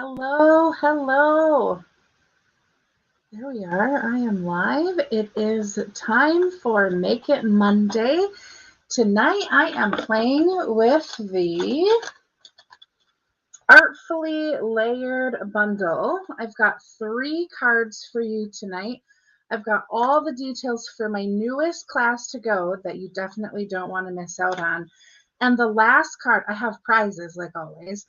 Hello, hello. There we are. I am live. It is time for Make It Monday. Tonight I am playing with the Artfully Layered bundle. I've got 3 cards for you tonight. I've got all the details for my newest class to go that you definitely don't want to miss out on. And the last card, I have prizes like always.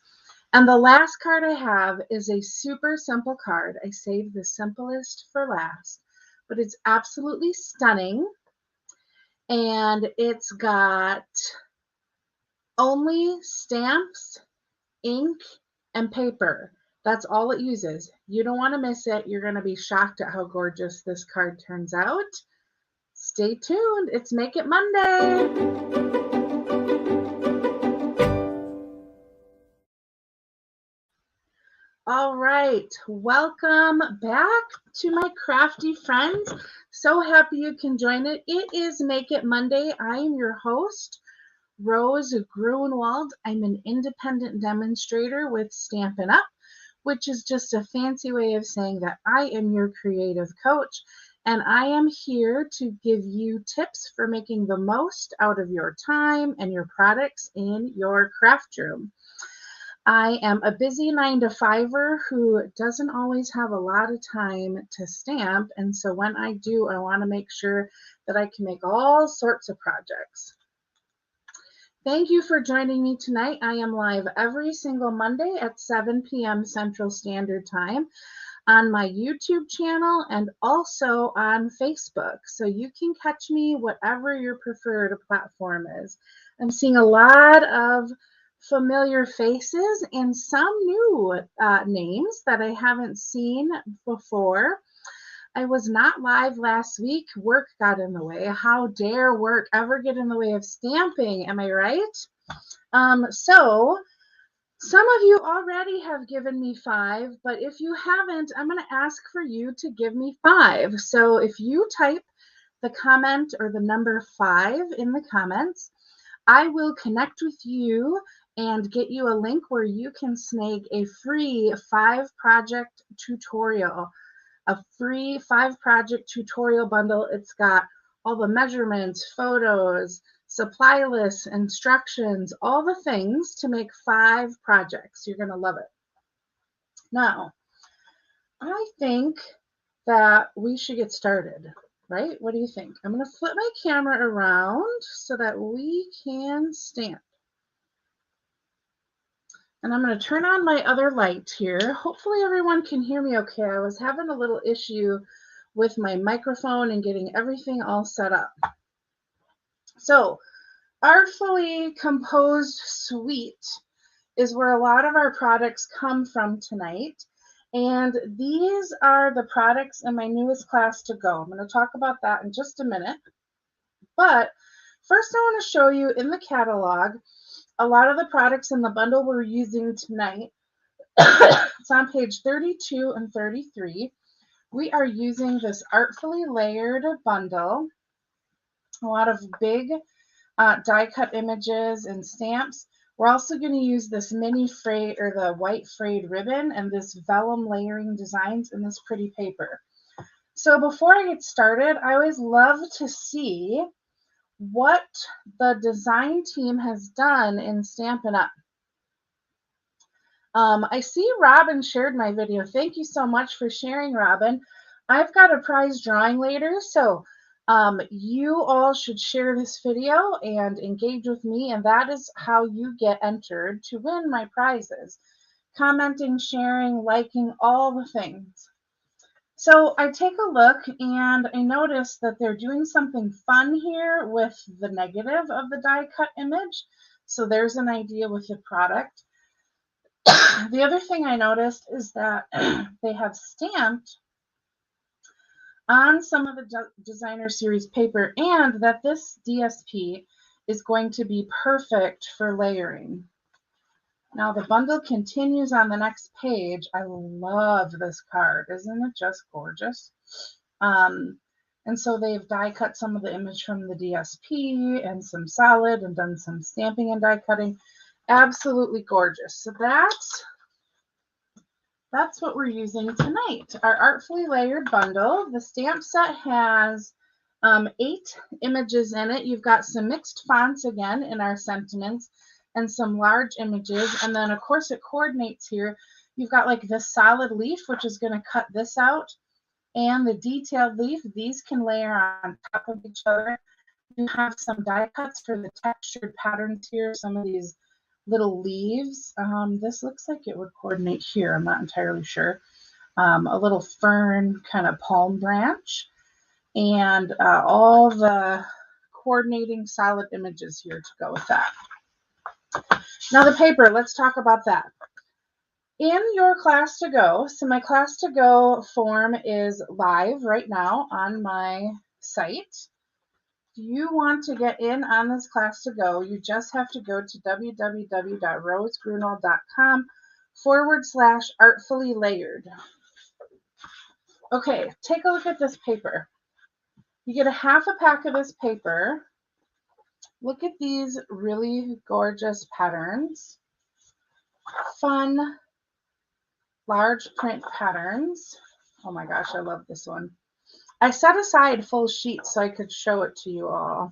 And the last card I have is a super simple card. I saved the simplest for last, but it's absolutely stunning. And it's got only stamps, ink, and paper. That's all it uses. You don't want to miss it. You're going to be shocked at how gorgeous this card turns out. Stay tuned. It's Make It Monday. All right, welcome back to my crafty friends. So happy you can join it. It is Make It Monday. I am your host, Rose Gruenwald. I'm an independent demonstrator with Stampin' Up, which is just a fancy way of saying that I am your creative coach, and I am here to give you tips for making the most out of your time and your products in your craft room. I am a busy 9-to-5er who doesn't always have a lot of time to stamp, and so when I do, I want to make sure that I can make all sorts of projects. Thank you for joining me tonight. I am live every single Monday at 7 p.m. Central Standard Time on my YouTube channel and also on Facebook, so you can catch me whatever your preferred platform is. I'm seeing a lot of familiar faces and some new names that I haven't seen before. I was not live last week. Work got in the way. How dare work ever get in the way of stamping? Am I right? So some of you already have given me 5, but if you haven't, I'm going to ask for you to give me 5. So if you type the comment or the number 5 in the comments, I will connect with you and get you a link where you can snag a free 5-project tutorial, a free 5-project tutorial bundle. It's got all the measurements, photos, supply lists, instructions, all the things to make 5 projects. You're going to love it. Now, I think that we should get started, right? What do you think? I'm going to flip my camera around so that we can stamp. And I'm going to turn on my other light here. Hopefully everyone can hear me okay. I was having a little issue with my microphone and getting everything all set up. So, Artfully Composed Suite is where a lot of our products come from tonight. And these are the products in my newest class to go. I'm going to talk about that in just a minute. But first I want to show you in the catalog a lot of the products in the bundle we're using tonight. It's on page 32 and 33. We are using this Artfully Layered bundle. A lot of big die cut images and stamps. We're also going to use this mini frayed or the white frayed ribbon and this vellum layering designs in this pretty paper. So before I get started, I always love to see what the design team has done in Stampin' Up. I see Robin shared my video. Thank you so much for sharing, Robin. I've got a prize drawing later, so you all should share this video and engage with me, and that is how you get entered to win my prizes. Commenting, sharing, liking, all the things. So I take a look and I notice that they're doing something fun here with the negative of the die cut image. So there's an idea with the product. The other thing I noticed is that they have stamped on some of the designer series paper and that this DSP is going to be perfect for layering. Now the bundle continues on the next page. I love this card. Isn't it just gorgeous? And so they've die cut some of the image from the DSP and some solid and done some stamping and die cutting. Absolutely gorgeous. So that's that's what we're using tonight. Our Artfully Layered bundle. The stamp set has 8 images in it. You've got some mixed fonts again in our sentiments and some large images. And then, of course, it coordinates here. You've got like this solid leaf, which is going to cut this out, and the detailed leaf. These can layer on top of each other. You have some die cuts for the textured patterns here, some of these little leaves. This looks like it would coordinate here. I'm not entirely sure. A little fern kind of palm branch, and all the coordinating solid images here to go with that. Now the paper, let's talk about that. In your class to go, so my class to go form is live right now on my site. If you want to get in on this class to go, you just have to go to www.rosegrunwald.com/artfully layered. Okay, take a look at this paper. You get a half a pack of this paper. Look at these really gorgeous patterns. Fun, large print patterns. Oh my gosh, I love this one. I set aside full sheets so I could show it to you all.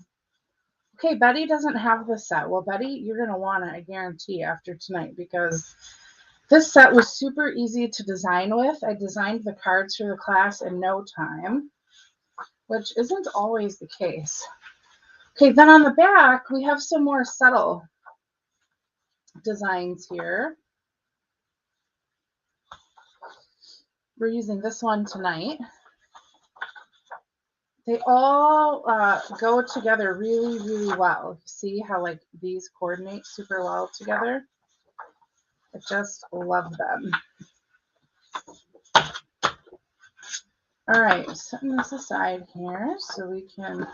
Okay, Betty doesn't have this set. Well, Betty, you're going to want it, I guarantee, after tonight, because this set was super easy to design with. I designed the cards for the class in no time, which isn't always the case. Okay, then on the back, we have some more subtle designs here. We're using this one tonight. They all go together really, really well. See how like these coordinate super well together? I just love them. All right, setting this aside here so we can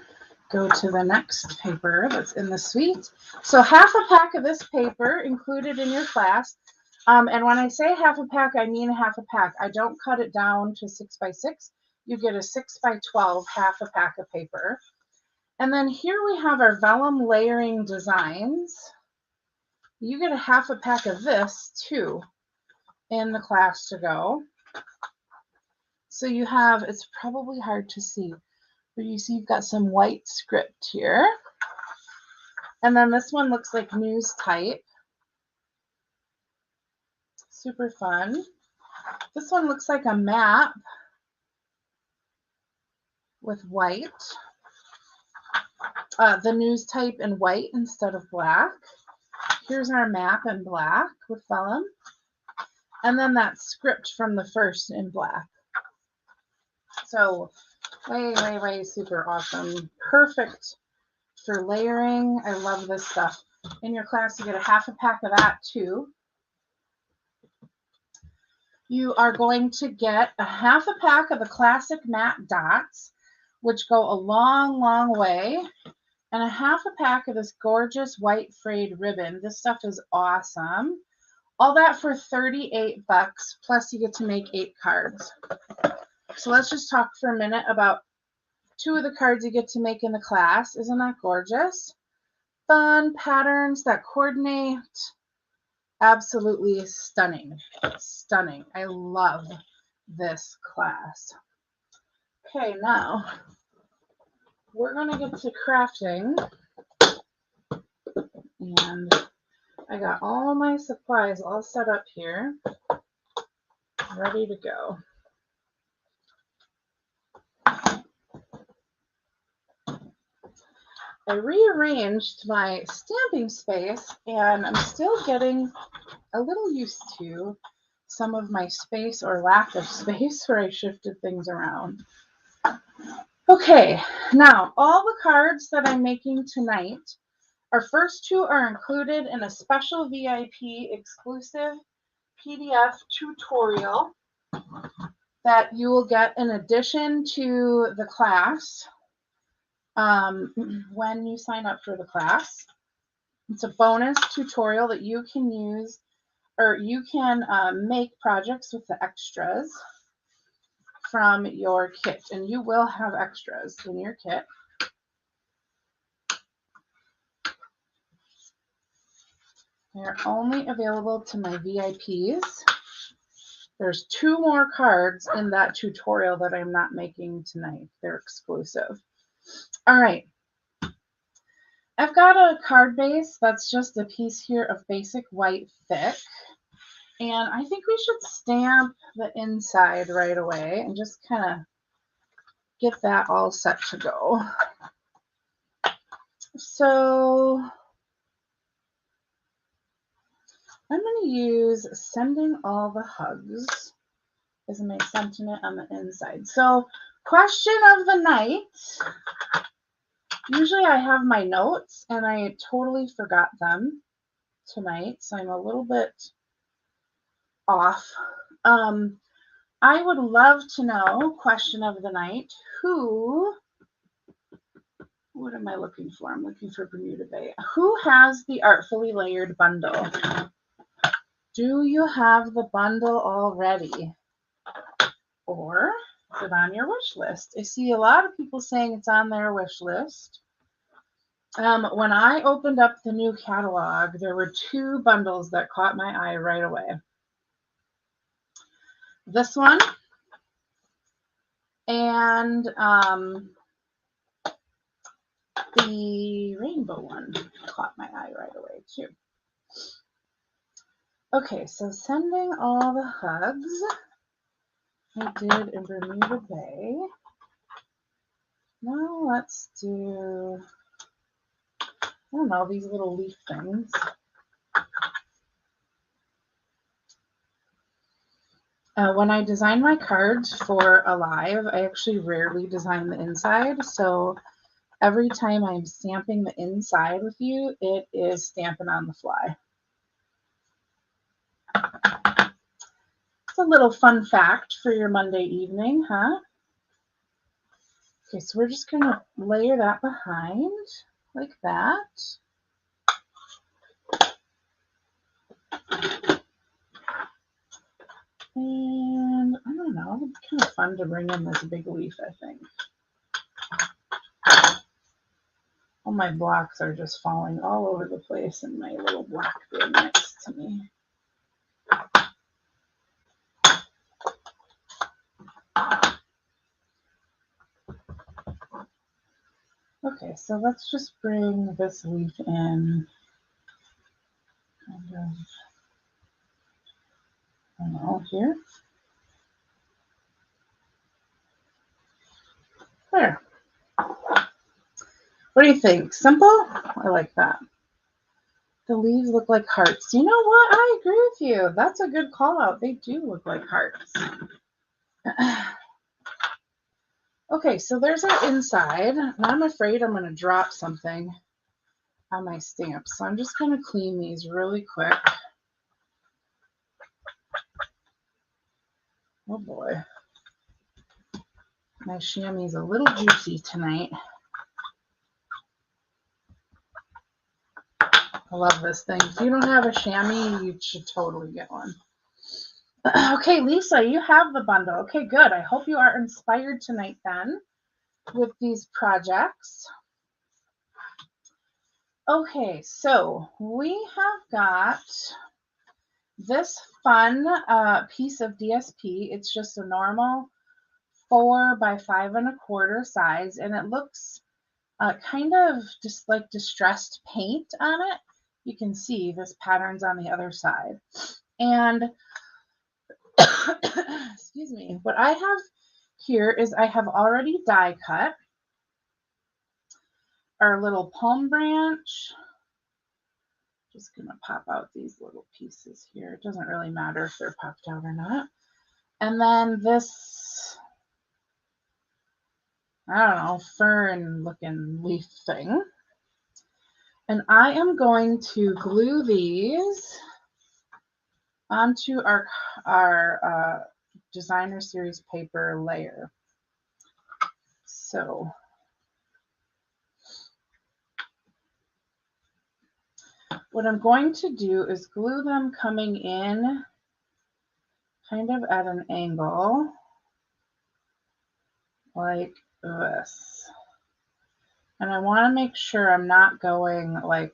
go to the next paper that's in the suite. So half a pack of this paper included in your class. And when I say half a pack, I mean half a pack. I don't cut it down to 6 by 6. You get a 6 by 12 half a pack of paper. And then here we have our vellum layering designs. You get a half a pack of this too in the class to go. So you have, it's probably hard to see, but you see you've got some white script here. And then this one looks like news type. Super fun. This one looks like a map with white. The news type in white instead of black. Here's our map in black with vellum. And then that script from the first in black. So way, way, way super awesome. Perfect for layering. I love this stuff. In your class, you get a half a pack of that too. You are going to get a half a pack of the classic matte dots, which go a long, long way, and a half a pack of this gorgeous white frayed ribbon. This stuff is awesome. All that for $38, plus you get to make 8 cards. So let's just talk for a minute about 2 of the cards you get to make in the class. Isn't that gorgeous? Fun patterns that coordinate. Absolutely stunning. Stunning. I love this class. Okay, now we're going to get to crafting. And I got all my supplies all set up here, ready to go. I rearranged my stamping space, and I'm still getting a little used to some of my space or lack of space where I shifted things around. Okay, now all the cards that I'm making tonight, our first 2 are included in a special VIP exclusive PDF tutorial that you will get in addition to the class when you sign up for the class. It's a bonus tutorial that you can use, or you can make projects with the extras from your kit, and you will have extras in your kit. They're only available to my VIPs. There's 2 more cards in that tutorial that I'm not making tonight. They're exclusive. All right. I've got a card base that's just a piece here of basic white thick. And I think we should stamp the inside right away and just kind of get that all set to go. So I'm going to use Sending All the Hugs as my sentiment on the inside. So question of the night. Usually I have my notes and I totally forgot them tonight, so I'm a little bit off. I would love to know, question of the night, what am I looking for? I'm looking for Bermuda Bay. Who has the Artfully Layered bundle? Do you have the bundle already? Or is it on your wish list? I see a lot of people saying it's on their wish list. When I opened up the new catalog, there were 2 bundles that caught my eye right away. This one and the rainbow one caught my eye right away too. Okay, so Sending All the Hugs I did in Bermuda Bay. Now let's do, I don't know, these little leaf things. When I design my cards for a live, I actually rarely design the inside. So every time I'm stamping the inside with you, it is stamping on the fly. It's a little fun fact for your Monday evening, huh? Okay, so we're just going to layer that behind like that. And I don't know, it's kind of fun to bring in this big leaf, I think. All my blocks are just falling all over the place in my little black bin next to me. Okay, so let's just bring this leaf in kind of, I don't know, here. There. What do you think? Simple? I like that. The leaves look like hearts. You know what? I agree with you. That's a good call out. They do look like hearts. Okay, so there's our inside. And I'm afraid I'm going to drop something on my stamps. So I'm just going to clean these really quick. Oh boy. My chamois is a little juicy tonight. I love this thing. If you don't have a chamois, you should totally get one. Okay, Lisa, you have the bundle. Okay, good. I hope you are inspired tonight then with these projects. Okay, so we have got this fun piece of DSP. It's just a normal 4 by 5 1/4 size, and it looks kind of just like distressed paint on it. You can see this pattern's on the other side. And excuse me, what I have here is I have already die cut our little palm branch. Just gonna pop out these little pieces here. It doesn't really matter if they're popped out or not. And then this, I don't know, fern looking leaf thing. And I am going to glue these onto our designer series paper layer. So what I'm going to do is glue them coming in kind of at an angle like this. And I want to make sure I'm not going like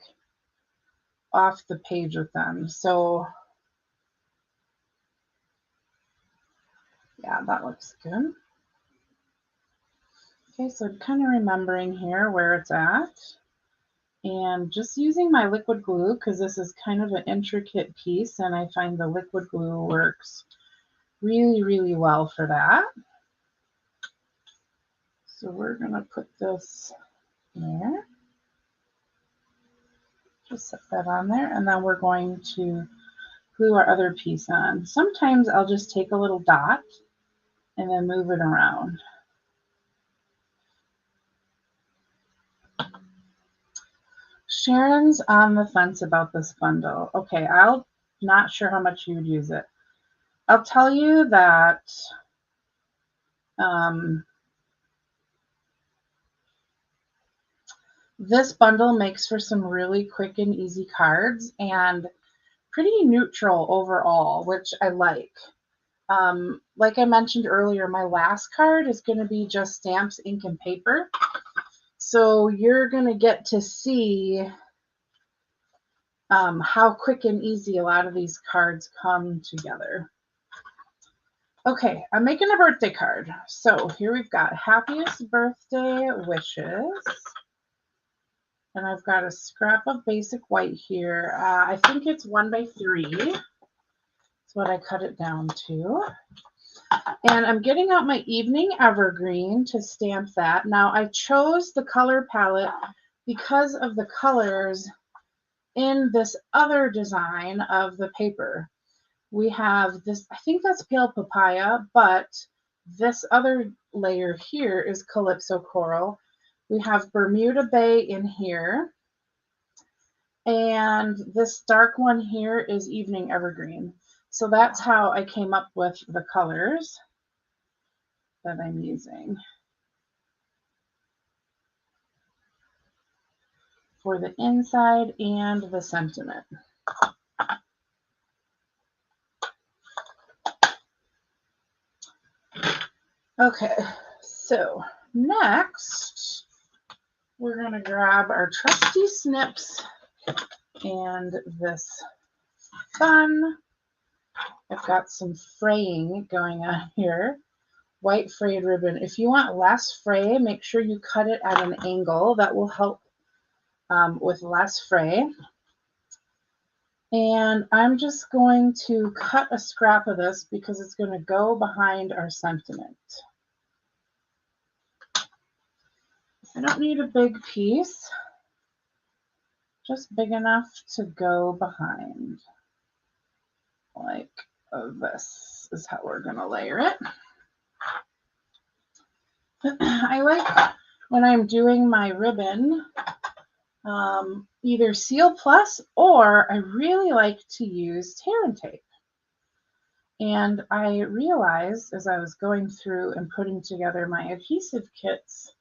off the page with them. So Yeah, that looks good. Okay, so kind of remembering here where it's at. And just using my liquid glue, because this is kind of an intricate piece, and I find the liquid glue works really, really well for that. So we're going to put this there. Just set that on there, and then we're going to glue our other piece on. Sometimes I'll just take a little dot and then move it around. Sharon's on the fence about this bundle. Okay, I'm not sure how much you would use it. I'll tell you that this bundle makes for some really quick and easy cards and pretty neutral overall, which I like. Like I mentioned earlier, my last card is going to be just stamps, ink, and paper. So you're going to get to see how quick and easy a lot of these cards come together. Okay, I'm making a birthday card. So here we've got happiest birthday wishes. And I've got a scrap of basic white here. I think it's 1x3. That's what I cut it down to. And I'm getting out my evening evergreen to stamp that. Now I chose the color palette because of the colors in this other design of the paper. We have this, I think that's pale papaya, but this other layer here is Calypso Coral. We have Bermuda Bay in here. And this dark one here is Evening Evergreen. So that's how I came up with the colors that I'm using for the inside and the sentiment. Okay, so next we're going to grab our trusty snips and this fun. I've got some fraying going on here. White frayed ribbon. If you want less fray, make sure you cut it at an angle. That will help with less fray. And I'm just going to cut a scrap of this because it's going to go behind our sentiment. I don't need a big piece, just big enough to go behind. Like this is how we're going to layer it. I like when I'm doing my ribbon, either Seal Plus, or I really like to use tear and tape. And I realized as I was going through and putting together my adhesive kits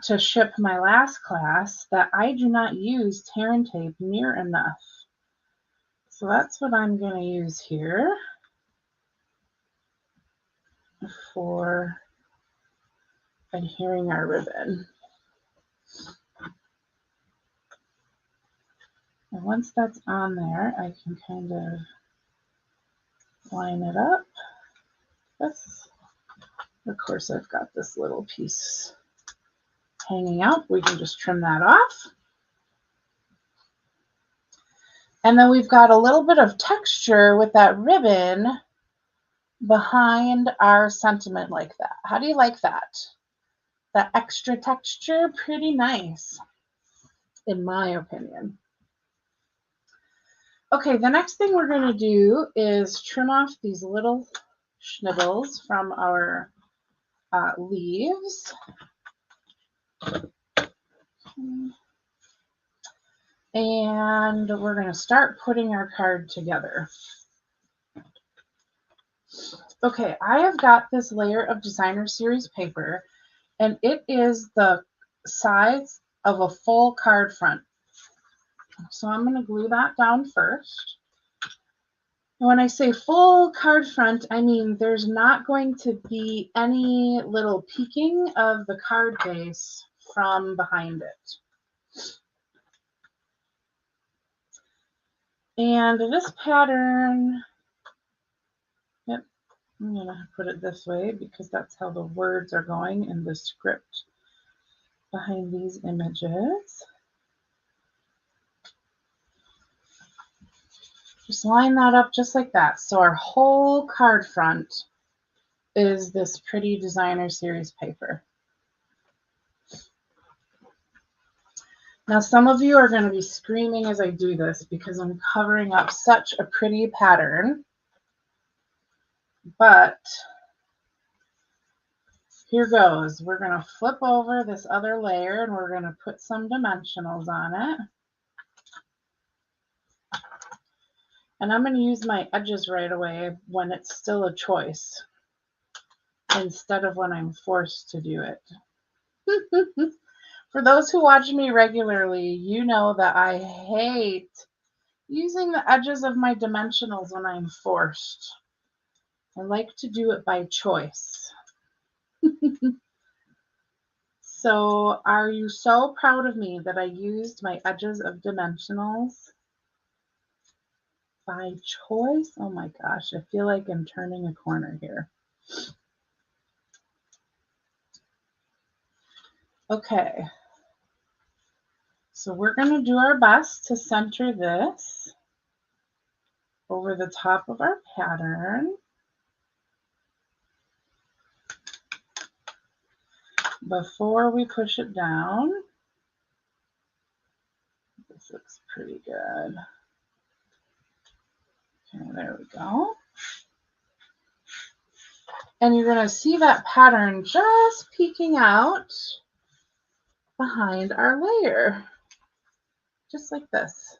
to ship my last class that I do not use tear and tape near enough. So that's what I'm going to use here for adhering our ribbon. And once that's on there, I can kind of line it up. This, of course, I've got this little piece hanging out. We can just trim that off. And then we've got a little bit of texture with that ribbon behind our sentiment like that. How do you like that? That extra texture, pretty nice, in my opinion. Okay, the next thing we're going to do is trim off these little schnibbles from our leaves. And we're going to start putting our card together. Okay, I have got this layer of designer series paper, and it is the size of a full card front. So I'm going to glue that down first. When I say full card front, I mean there's not going to be any little peeking of the card base from behind it. And this pattern, yep, I'm going to put it this way because that's how the words are going in the script behind these images. Just line that up just like that. So our whole card front is this pretty designer series paper. Now, some of you are going to be screaming as I do this because I'm covering up such a pretty pattern. But here goes. We're going to flip over this other layer and we're going to put some dimensionals on it. And I'm going to use my edges right away when it's still a choice instead of when I'm forced to do it. For those who watch me regularly, you know that I hate using the edges of my dimensionals when I'm forced. I like to do it by choice. So are you so proud of me that I used my edges of dimensionals by choice? Oh my gosh, I feel like I'm turning a corner here. Okay. So we're going to do our best to center this over the top of our pattern. Before we push it down. This looks pretty good. Okay, there we go. And you're going to see that pattern just peeking out behind our layer. Just like this.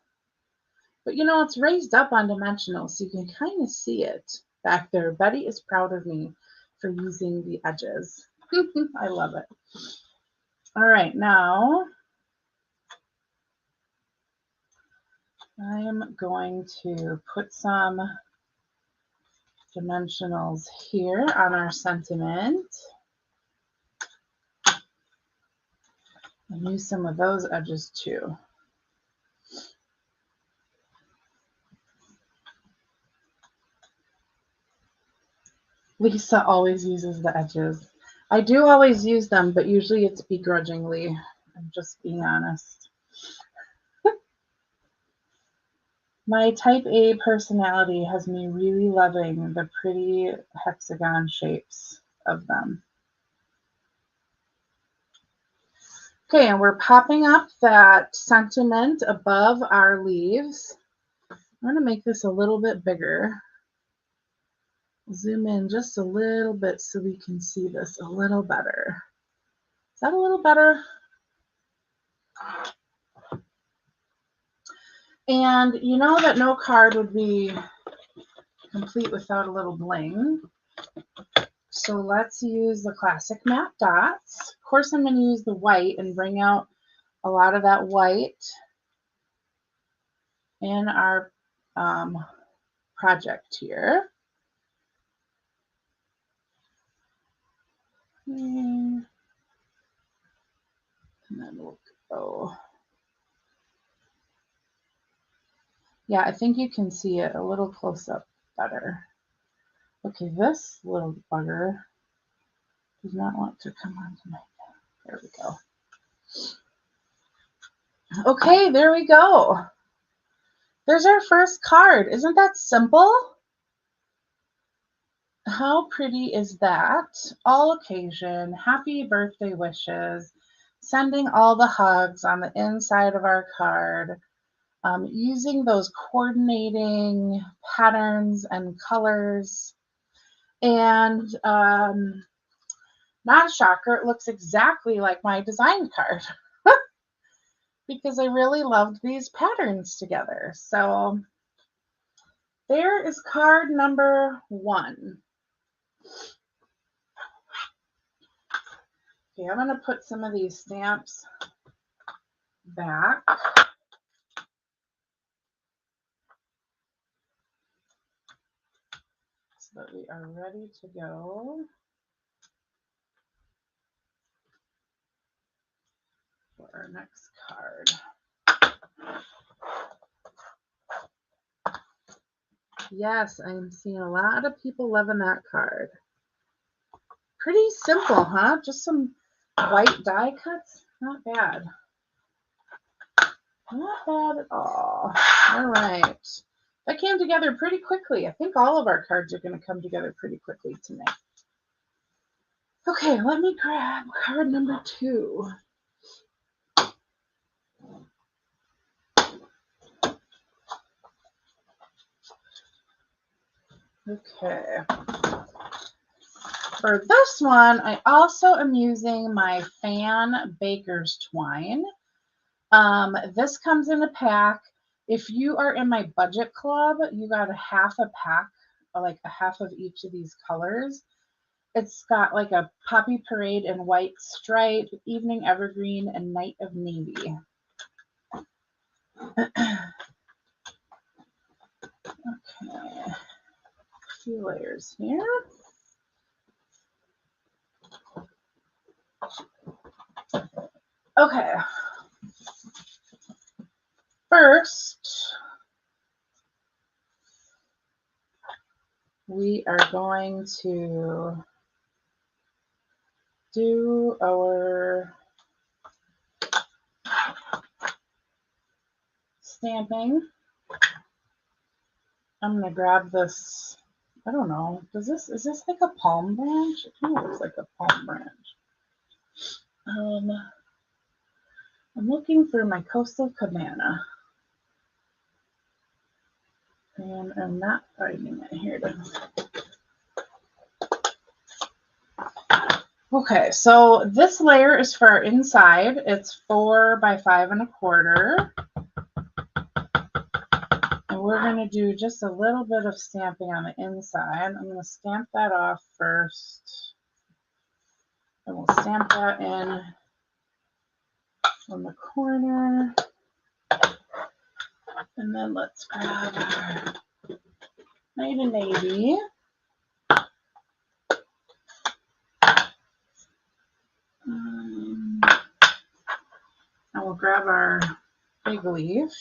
But you know, it's raised up on dimensional, so you can kind of see it back there. Betty is proud of me for using the edges. I love it. All right, now I'm going to put some dimensionals here on our sentiment. And use some of those edges too. Lisa always uses the edges. I do always use them, but usually it's begrudgingly. I'm just being honest. My type A personality has me really loving the pretty hexagon shapes of them. Okay, and we're popping up that sentiment above our leaves. I'm going to make this a little bit bigger. Zoom in just a little bit so we can see this a little better. Is that a little better? And you know that no card would be complete without a little bling. So let's use the classic matte dots. Of course, I'm going to use the white and bring out a lot of that white in our project here. And then we'll go. Yeah, I think you can see it a little close up better. Okay, this little bugger does not want to come onto my, there we go. Okay, there we go. There's our first card. Isn't that simple? How pretty is that? All occasion, happy birthday wishes, sending all the hugs on the inside of our card, using those coordinating patterns and colors. And not a shocker, it looks exactly like my design card because I really loved these patterns together. So there is card number 1. Okay, I'm going to put some of these stamps back. So that we are ready to go for our next card. Yes, I'm seeing a lot of people loving that card. Pretty simple, huh? Just some white die cuts. Not bad. Not bad at all. All right. That came together pretty quickly. I think all of our cards are going to come together pretty quickly tonight. Okay, let me grab card number 2. Okay. For this one, I also am using my Fan Baker's Twine. This comes in a pack. If you are in my budget club, you got a half a pack, like a half of each of these colors. It's got like a Poppy Parade and White Stripe, Evening Evergreen, and Night of Navy. Okay. A few layers here. Okay. First, we are going to do our stamping. I'm going to grab this, I don't know, is this like a palm branch? It kind of looks like a palm branch. I'm looking for my Coastal Cabana. And I'm not finding it. Here it is. Okay, so this layer is for our inside. It's 4 by 5 1/4. And we're going to do just a little bit of stamping on the inside. I'm going to stamp that off first. And we'll stamp that in on the corner. And then let's grab our Night of Navy. And we'll grab our big leaf.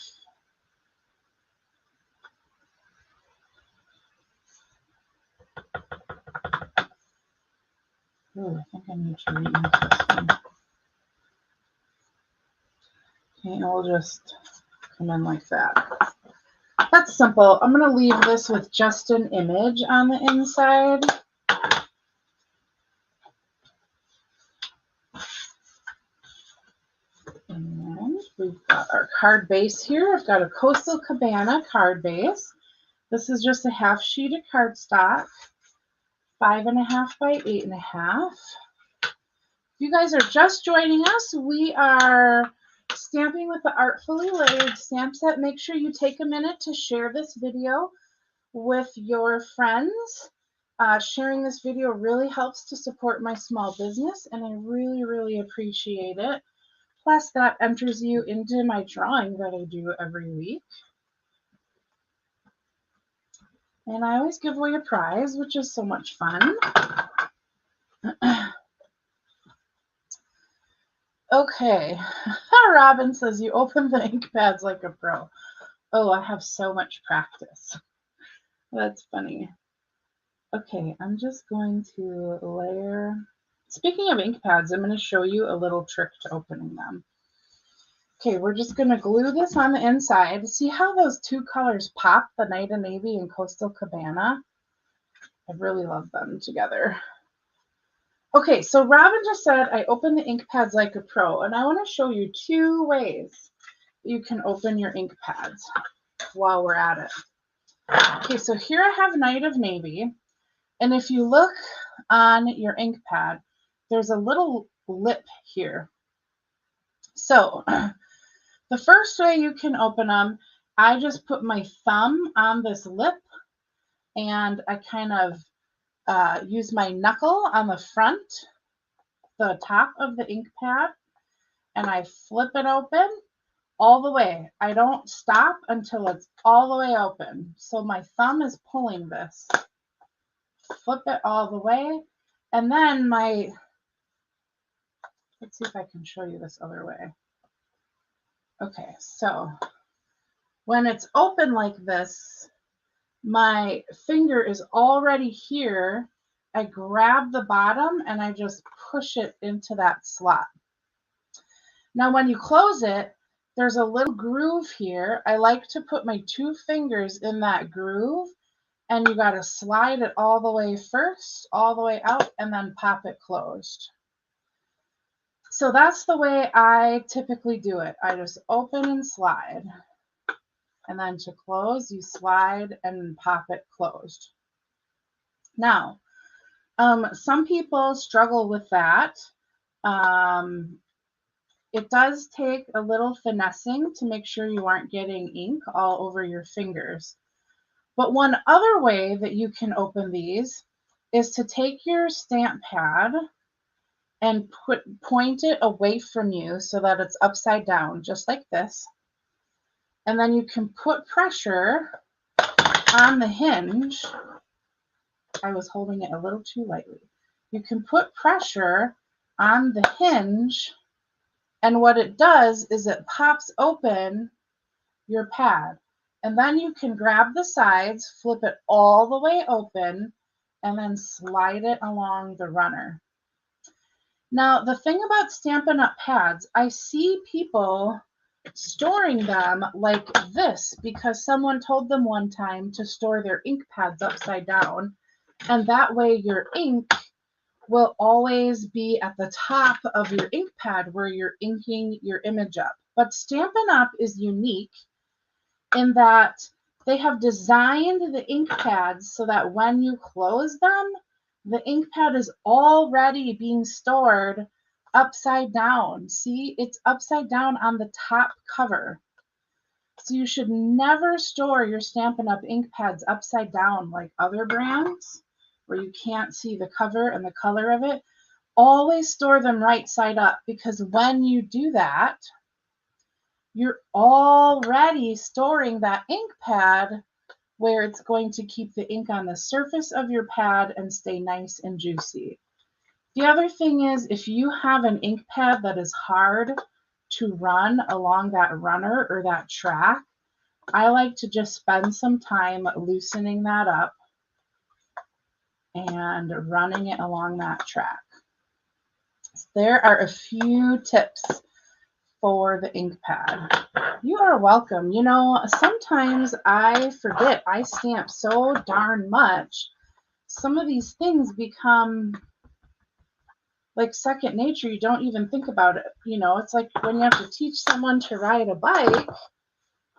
Ooh, I think I need to reuse this one. Okay, and we'll just come in like that. That's simple. I'm going to leave this with just an image on the inside. And we've got our card base here. I've got a Coastal Cabana card base. This is just a half sheet of cardstock, 5 1/2 by 8 1/2. If you guys are just joining us, we are stamping with the Artfully Layered stamp set. Make sure you take a minute to share this video with your friends. Sharing this video really helps to support my small business, and I really, really appreciate it. Plus, that enters you into my drawing that I do every week. And I always give away a prize, which is so much fun. Okay. Robin says, you open the ink pads like a pro. Oh, I have so much practice. That's funny. Okay, I'm just going to layer. Speaking of ink pads, I'm going to show you a little trick to opening them. Okay, we're just going to glue this on the inside. See how those two colors pop, the Night of Navy and Coastal Cabana? I really love them together. Okay, so Robin just said I open the ink pads like a pro, and I want to show you 2 ways you can open your ink pads while we're at it. Okay, so here I have Night of Navy, and if you look on your ink pad, there's a little lip here. So the first way you can open them, I just put my thumb on this lip, and I kind of use my knuckle on the front, the top of the ink pad, and I flip it open all the way. I don't stop until it's all the way open. So my thumb is pulling this. Flip it all the way. And then let's see if I can show you this other way. Okay, so when it's open like this, my finger is already here. I grab the bottom and I just push it into that slot. Now when you close it, there's a little groove here. I like to put my 2 fingers in that groove, and you got to slide it all the way first, all the way out, and then pop it closed. So that's the way I typically do it. I just open and slide. And then to close, you slide and pop it closed. Now, some people struggle with that. It does take a little finessing to make sure you aren't getting ink all over your fingers. But one other way that you can open these is to take your stamp pad and point it away from you so that it's upside down, just like this. And then you can put pressure on the hinge. I was holding it a little too lightly. You can put pressure on the hinge, and what it does is it pops open your pad. And then you can grab the sides, flip it all the way open, and then slide it along the runner. Now, the thing about Stampin' Up! Pads, I see people storing them like this because someone told them one time to store their ink pads upside down, and that way your ink will always be at the top of your ink pad where you're inking your image up. But Stampin' Up! Is unique in that they have designed the ink pads so that when you close them, the ink pad is already being stored upside down. See, it's upside down on the top cover. So you should never store your Stampin' Up! Ink pads upside down like other brands where you can't see the cover and the color of it. Always store them right side up, because when you do that, you're already storing that ink pad where it's going to keep the ink on the surface of your pad and stay nice and juicy. The other thing is, if you have an ink pad that is hard to run along that runner or that track, I like to just spend some time loosening that up and running it along that track. There are a few tips for the ink pad. You are welcome. You know, sometimes I forget. I stamp so darn much. Some of these things become like second nature. You don't even think about it. You know, it's like when you have to teach someone to ride a bike.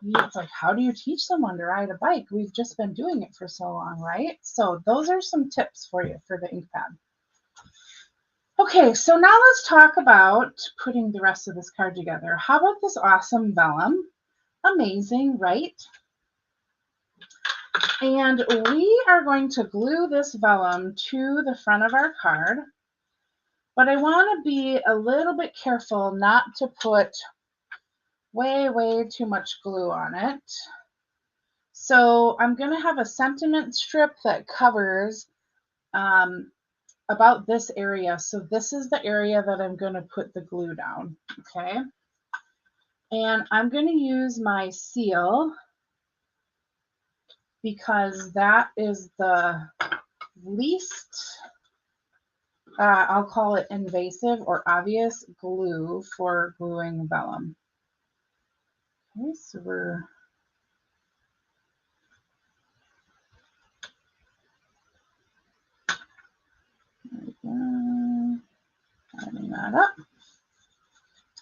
It's like, how do you teach someone to ride a bike? We've just been doing it for so long, right? So those are some tips for you for the ink pad. Okay, so now let's talk about putting the rest of this card together. How about this awesome vellum? Amazing, right? And we are going to glue this vellum to the front of our card, but I want to be a little bit careful not to put way too much glue on it. So I'm going to have a sentiment strip that covers about this area. So this is the area that I'm going to put the glue down, okay? And I'm going to use my seal because that is the least, I'll call it invasive or obvious glue for gluing vellum. Okay, so we're lining that up.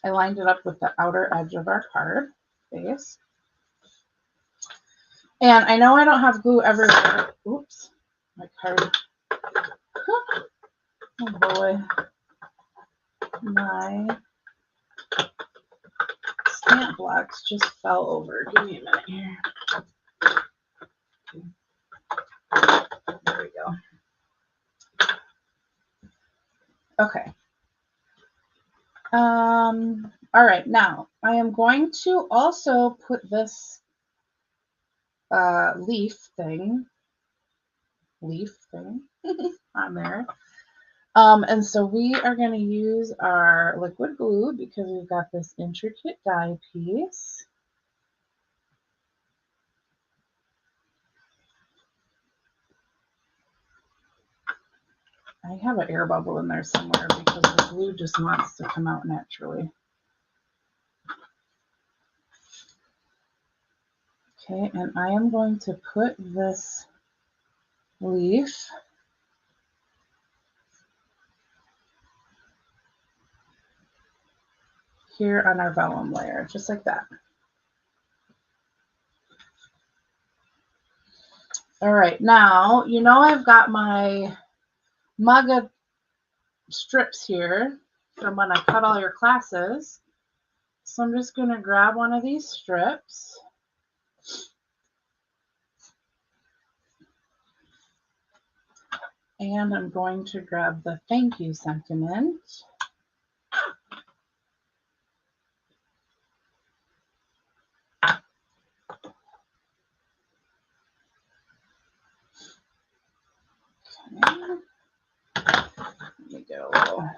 I lined it up with the outer edge of our card base. And I know I don't have glue everywhere. Oops, my card. Oh boy. My stamp blocks just fell over. Give me a minute here. There we go. Okay. All right, now I am going to also put this leaf thing on there. And so we are going to use our liquid glue because we've got this intricate die piece. I have an air bubble in there somewhere because the glue just wants to come out naturally. Okay, and I am going to put this leaf here on our vellum layer, just like that. All right, now, you know I've got my mug strips here from when I cut all your classes. So I'm just going to grab one of these strips. And I'm going to grab the thank you sentiment. Okay. Let me get a little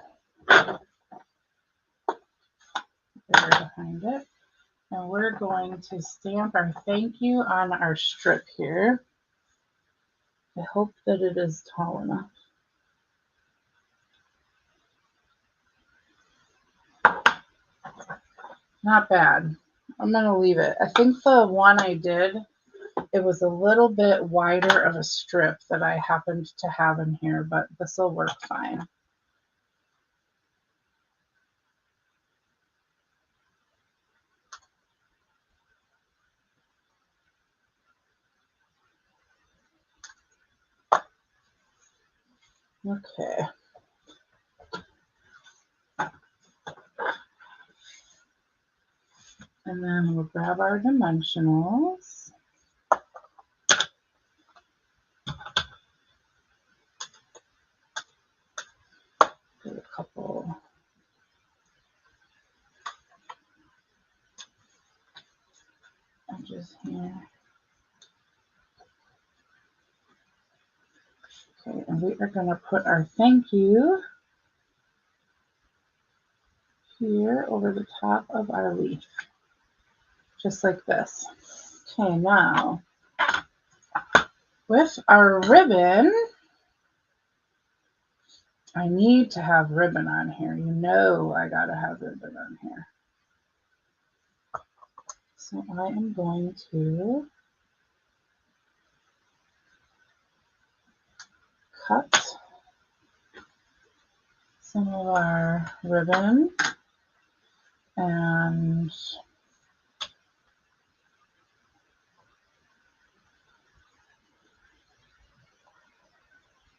there behind it. And we're going to stamp our thank you on our strip here. I hope that it is tall enough. Not bad. I'm going to leave it. I think the one I did, it was a little bit wider of a strip that I happened to have in here, but this will work fine. Okay. And then we'll grab our dimensionals. Get a couple. Edges here. Okay, and we are going to put our thank you here over the top of our leaf, just like this. Okay, now with our ribbon, I need to have ribbon on here. You know I gotta have ribbon on here. So I am going to cut some of our ribbon and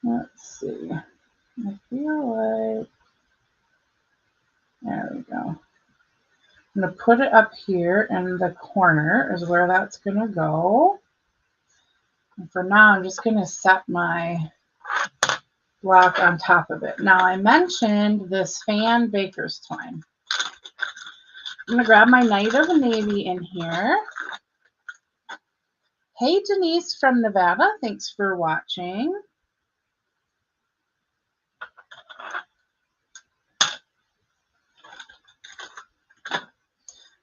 let's see. I feel like, there we go. I'm going to put it up here in the corner is where that's going to go. And for now, I'm just going to set my block on top of it. Now, I mentioned this fan baker's twine. I'm going to grab my Night of the Navy in here. Hey, Denise from Nevada. Thanks for watching.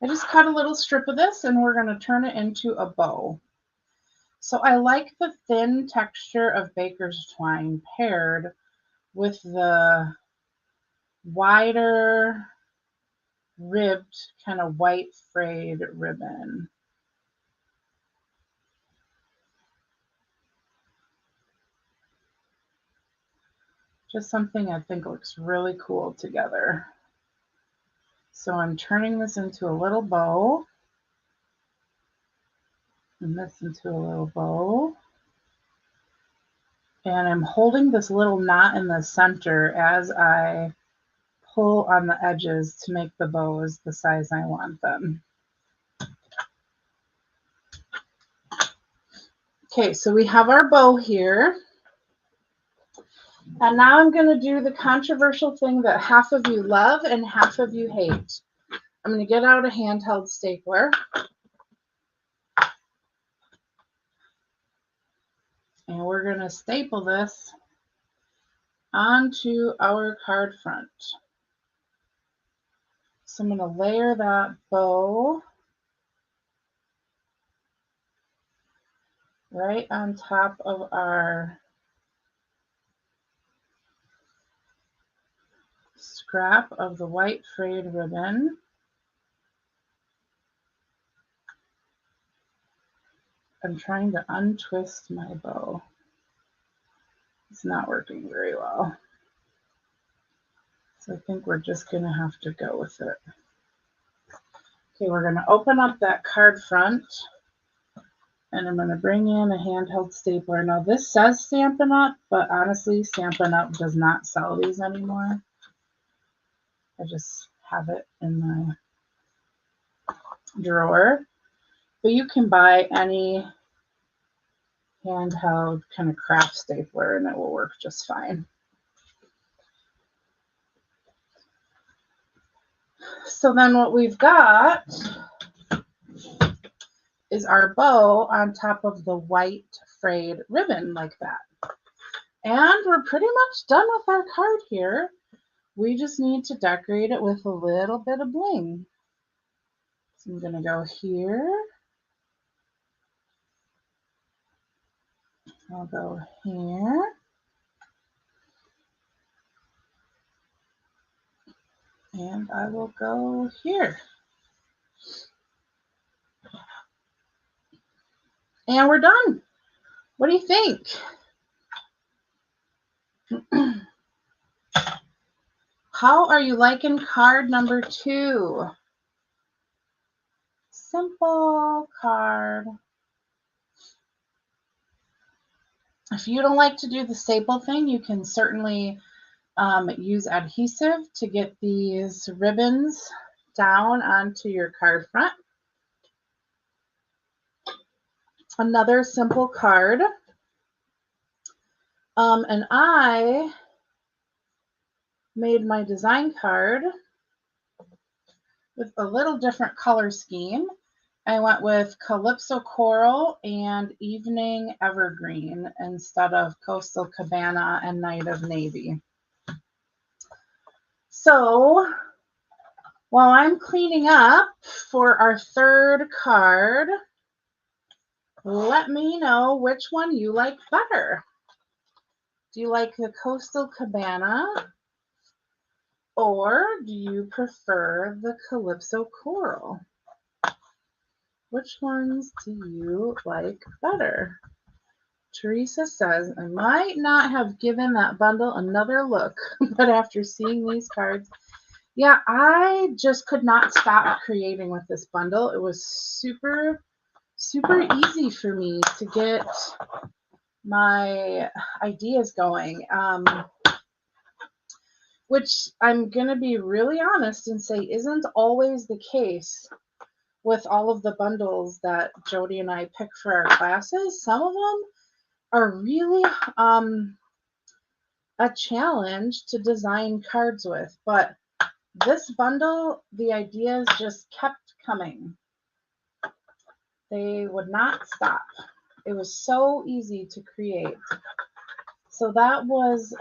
I just cut a little strip of this and we're going to turn it into a bow. So I like the thin texture of baker's twine paired with the wider ribbed kind of white frayed ribbon. Just something I think looks really cool together. So I'm turning this into a little bow. And this into a little bow. And I'm holding this little knot in the center as I pull on the edges to make the bows the size I want them. Okay, so we have our bow here. And now I'm going to do the controversial thing that half of you love and half of you hate. I'm going to get out a handheld stapler. And we're going to staple this onto our card front. So I'm going to layer that bow right on top of our scrap of the white frayed ribbon. I'm trying to untwist my bow. It's not working very well. So I think we're just going to have to go with it. Okay, we're going to open up that card front, and I'm going to bring in a handheld stapler. Now this says Stampin' Up, but honestly, Stampin' Up does not sell these anymore. I just have it in my drawer. But you can buy any handheld kind of craft stapler and it will work just fine. So then what we've got is our bow on top of the white frayed ribbon like that. And we're pretty much done with our card here. We just need to decorate it with a little bit of bling. So I'm going to go here. I'll go here. And I will go here. And we're done. What do you think? How are you liking card number 2? Simple card. If you don't like to do the staple thing, you can certainly use adhesive to get these ribbons down onto your card front. Another simple card. And I made my design card with a little different color scheme. I went with Calypso Coral and Evening Evergreen instead of Coastal Cabana and Night of Navy. So while I'm cleaning up for our third card, let me know which one you like better. Do you like the Coastal Cabana or do you prefer the Calypso Coral? Which ones do you like better? Teresa says, I might not have given that bundle another look, but after seeing these cards, yeah, I just could not stop creating with this bundle. It was super, super easy for me to get my ideas going, which I'm going to be really honest and say isn't always the case with all of the bundles that Jody and I pick for our classes. Some of them are really a challenge to design cards with, but this bundle, the ideas just kept coming. They would not stop. It was so easy to create. So that was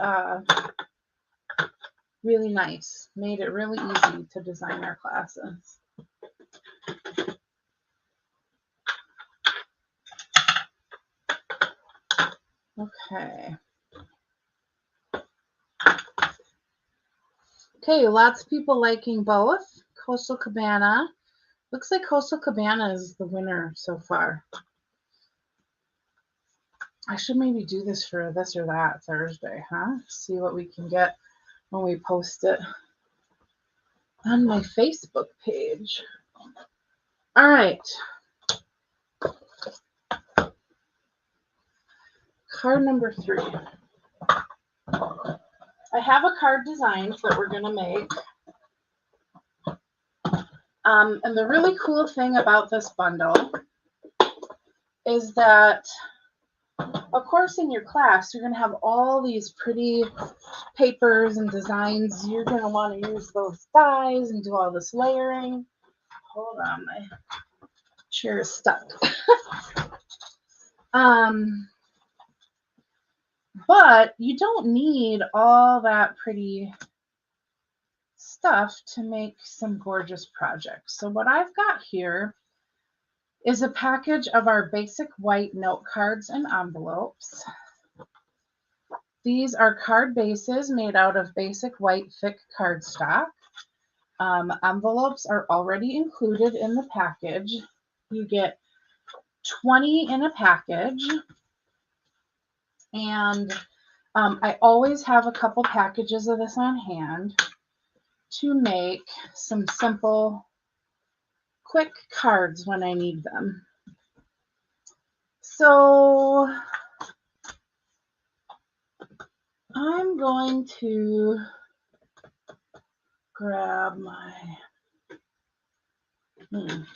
really nice. Made it really easy to design our classes. Okay. Okay, lots of people liking both. Coastal Cabana. Looks like Coastal Cabana is the winner so far. I should maybe do this for this or that Thursday, huh? See what we can get when we post it on my Facebook page. All right. Card number 3. I have a card designed that we're going to make. And the really cool thing about this bundle is that, of course, in your class, you're going to have all these pretty papers and designs. You're going to want to use those dies and do all this layering. Hold on, my chair is stuck. But you don't need all that pretty stuff to make some gorgeous projects. So what I've got here is a package of our basic white note cards and envelopes. These are card bases made out of basic white thick cardstock. Envelopes are already included in the package. You get 20 in a package, and I always have a couple packages of this on hand to make some simple, quick cards when I need them. So I'm going to grab my, I'm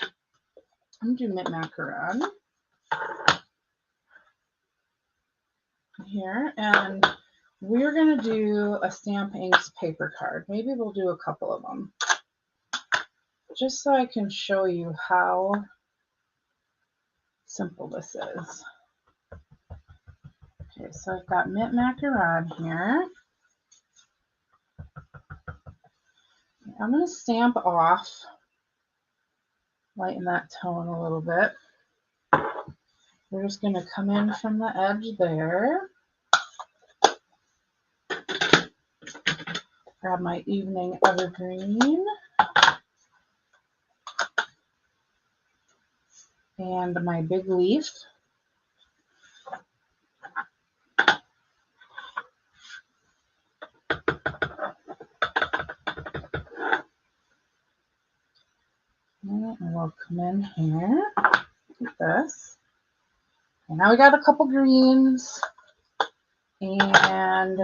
going to do mint macaron here, and we're going to do a Stamp Inks paper card. Maybe we'll do a couple of them, just so I can show you how simple this is. Okay, so I've got mint macaron here. I'm going to stamp off, lighten that tone a little bit. We're just going to come in from the edge there. Grab my evening evergreen and my big leaf. And we'll come in here like this. And now we got a couple greens, and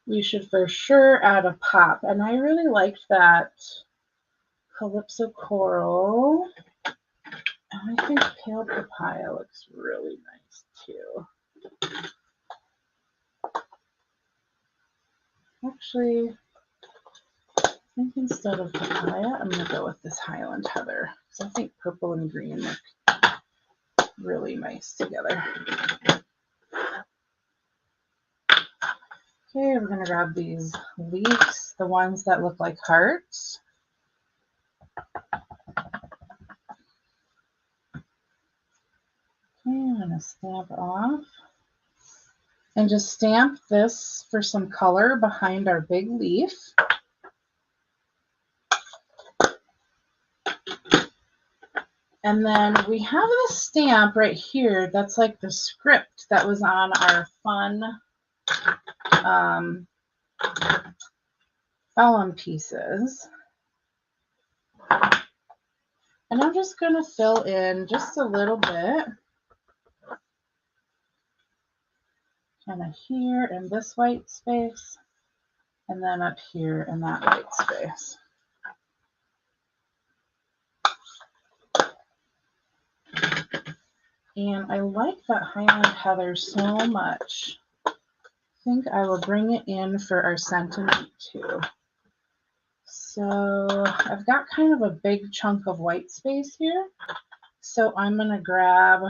we should for sure add a pop. And I really liked that Calypso Coral. And I think Pale Papaya looks really nice too. Actually, I think instead of papaya, I'm going to go with this Highland Heather, because I think purple and green look really nice together. Okay, we're going to grab these leaves, the ones that look like hearts. Okay, I'm going to stamp off. And just stamp this for some color behind our big leaf. And then we have this stamp right here that's like the script that was on our fun vellum pieces. And I'm just going to fill in just a little bit. Kind of here in this white space, and then up here in that white space. And I like that Highland Heather so much. I think I will bring it in for our sentiment too. So I've got kind of a big chunk of white space here. So I'm going to grab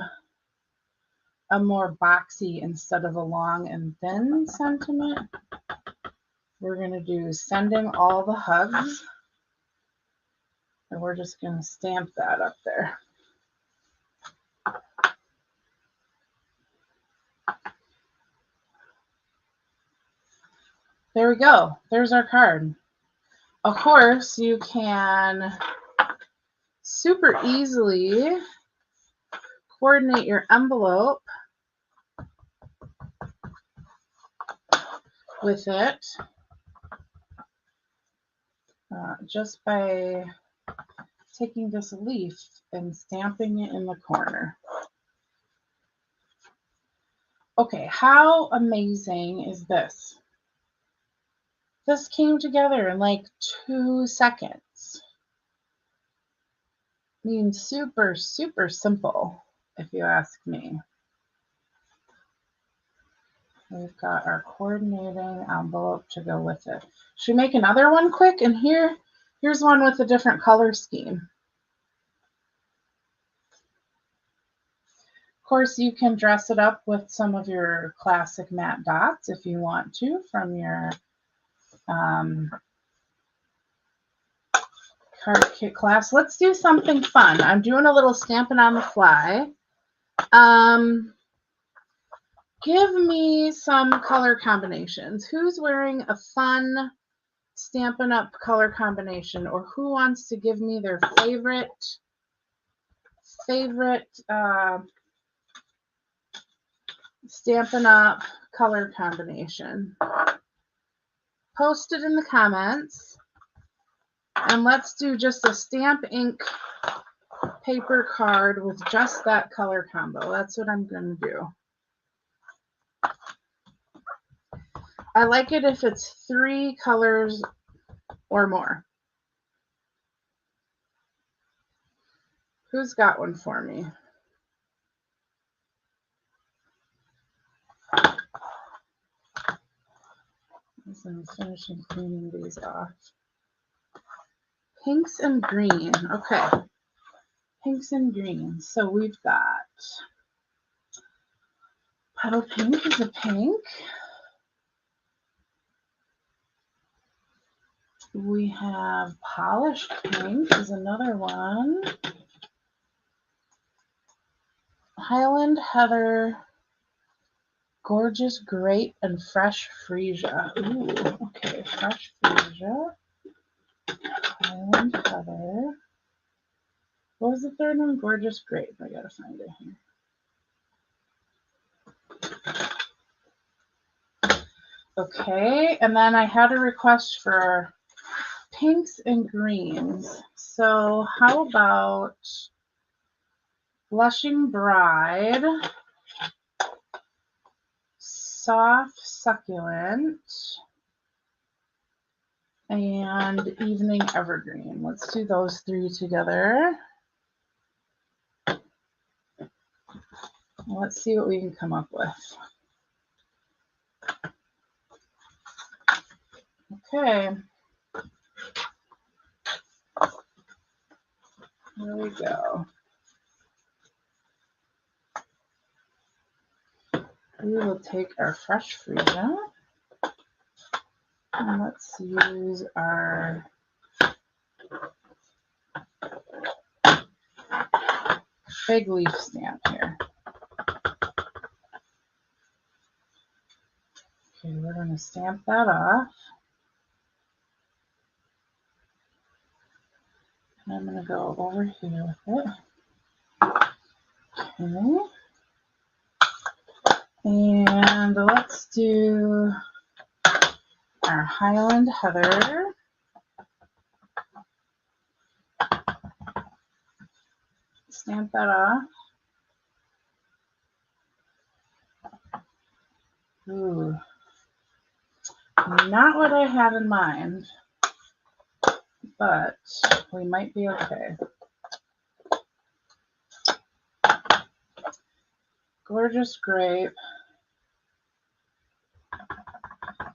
a more boxy instead of a long and thin sentiment. We're going to do Sending All the Hugs. And we're just going to stamp that up there. There we go. There's our card. Of course, you can super easily coordinate your envelope with it just by taking this leaf and stamping it in the corner. Okay, how amazing is this? This came together in like 2 seconds. I mean, super, super simple, if you ask me. We've got our coordinating envelope to go with it. Should we make another one quick? And here's one with a different color scheme. Of course, you can dress it up with some of your classic matte dots if you want to from your card kit class. Let's do something fun. I'm doing a little Stampin' on the Fly. give me some color combinations. Who's wearing a fun Stampin' Up! Color combination, or who wants to give me their favorite Stampin' Up! Color combination? Post it in the comments, and let's do just a stamp ink paper card with just that color combo. That's what I'm going to do. I like it if it's 3 colors or more. Who's got one for me? As I'm finishing cleaning these off. Pinks and green. Okay. Pinks and greens. So we've got Petal Pink is a pink. We have Polished Pink is another one. Highland Heather, Gorgeous Grape, and Fresh Freesia. Ooh, okay, Fresh Freesia. Highland Heather. What was the third one? Gorgeous Grape. I gotta find it here. Okay, and then I had a request for pinks and greens. So how about Blushing Bride, Soft Succulent, and Evening Evergreen. Let's do those 3 together. Let's see what we can come up with. Okay. Here we go. We will take our Fresh Freesia, and let's use our big leaf stamp here. Okay, we're going to stamp that off. And I'm going to go over here with it. Okay. And let's do our Highland Heather. Stamp that off. Ooh. Not what I had in mind, but we might be okay. Gorgeous Grape.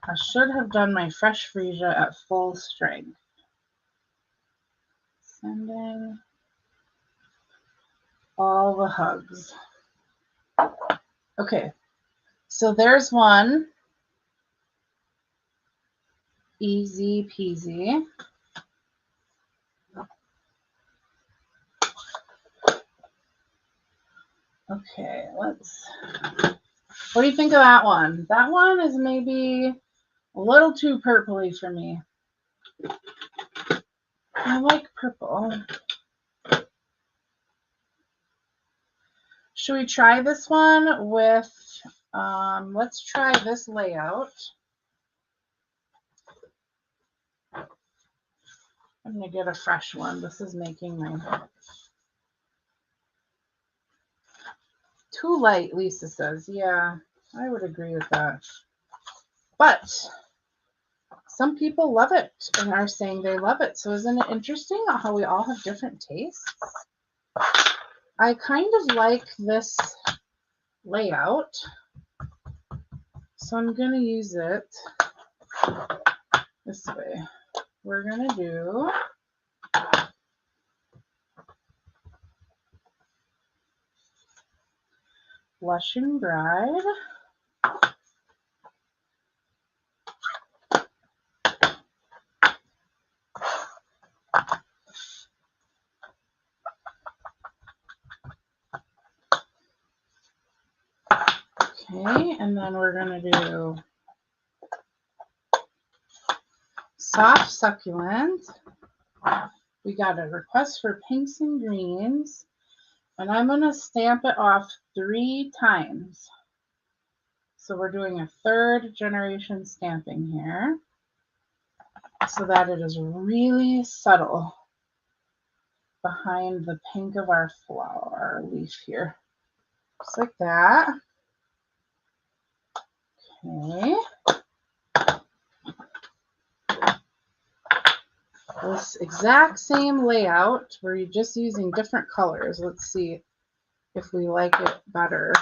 I should have done my Fresh Freesia at full strength. Sending all the hugs. Okay, so there's one. Easy peasy. Okay, what do you think of that one? That one is maybe a little too purpley for me. I like purple. Should we try this one with, let's try this layout. I'm going to get a fresh one. This is making my... Too light, Lisa says. Yeah, I would agree with that. But some people love it and are saying they love it. So isn't it interesting how we all have different tastes? I kind of like this layout, so I'm going to use it this way. We're going to do Blushing Bride. Okay, and then we're going to do soft succulent. We got a request for pinks and greens, and I'm going to stamp it off 3 times. So we're doing a 3rd generation stamping here so that it is really subtle behind the pink of our flower leaf here. Just like that. Okay. This exact same layout, we're just using different colors. Let's see if we like it better.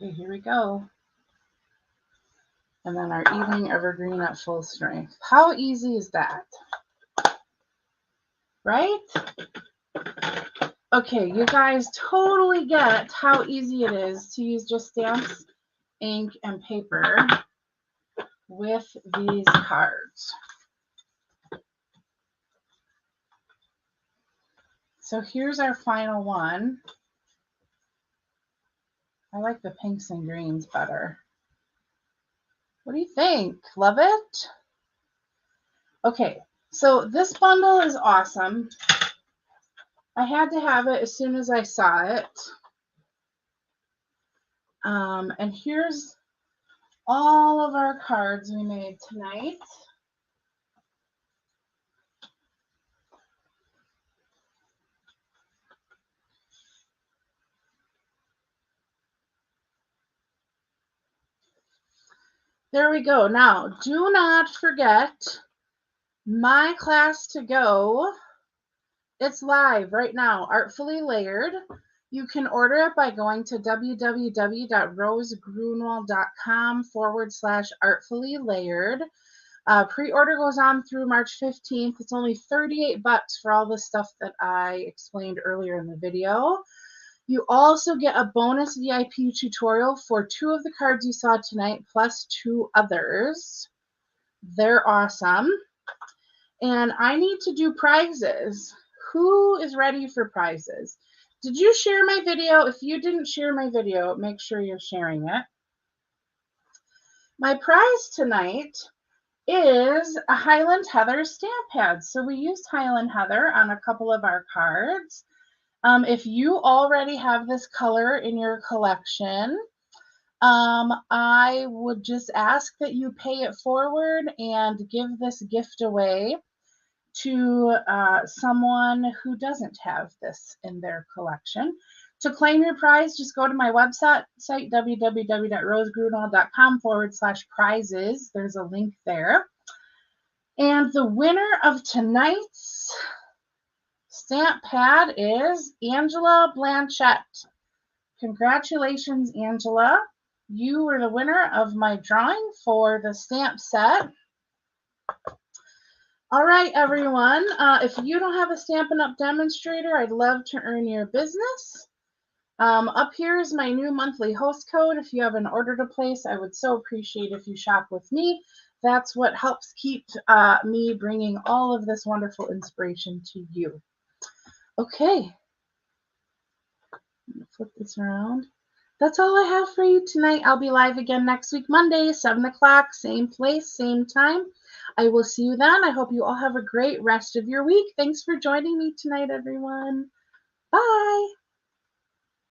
Okay, here we go. And then our evening evergreen at full strength. How easy is that? Right? Okay, you guys totally get how easy it is to use just stamps, ink, and paper with these cards. So here's our final one. I like the pinks and greens better. What do you think? Love it? Okay, so this bundle is awesome. I had to have it as soon as I saw it. And here's all of our cards we made tonight. There we go. Now, do not forget my class to go. It's live right now, Artfully Layered. You can order it by going to www.rosegrunwald.com/artfully layered. Pre-order goes on through March 15th. It's only $38 for all the stuff that I explained earlier in the video. You also get a bonus VIP tutorial for 2 of the cards you saw tonight, plus 2 others. They're awesome. And I need to do prizes. Who is ready for prizes? Did you share my video? If you didn't share my video, make sure you're sharing it. My prize tonight is a Highland Heather stamp pad. So we used Highland Heather on a couple of our cards. If you already have this color in your collection, I would just ask that you pay it forward and give this gift away to someone who doesn't have this in their collection. To claim your prize, just go to my website, www.rosegrunwald.com/prizes. There's a link there. And the winner of tonight's stamp pad is Angela Blanchette. Congratulations, Angela. You were the winner of my drawing for the stamp set. All right, everyone. If you don't have a Stampin' Up! Demonstrator, I'd love to earn your business. Up here is my new monthly host code. If you have an order to place, I would so appreciate if you shop with me. That's what helps keep me bringing all of this wonderful inspiration to you. Okay. I'm going to flip this around. That's all I have for you tonight. I'll be live again next week, Monday, 7 o'clock, same place, same time. I will see you then. I hope you all have a great rest of your week. Thanks for joining me tonight, everyone. Bye.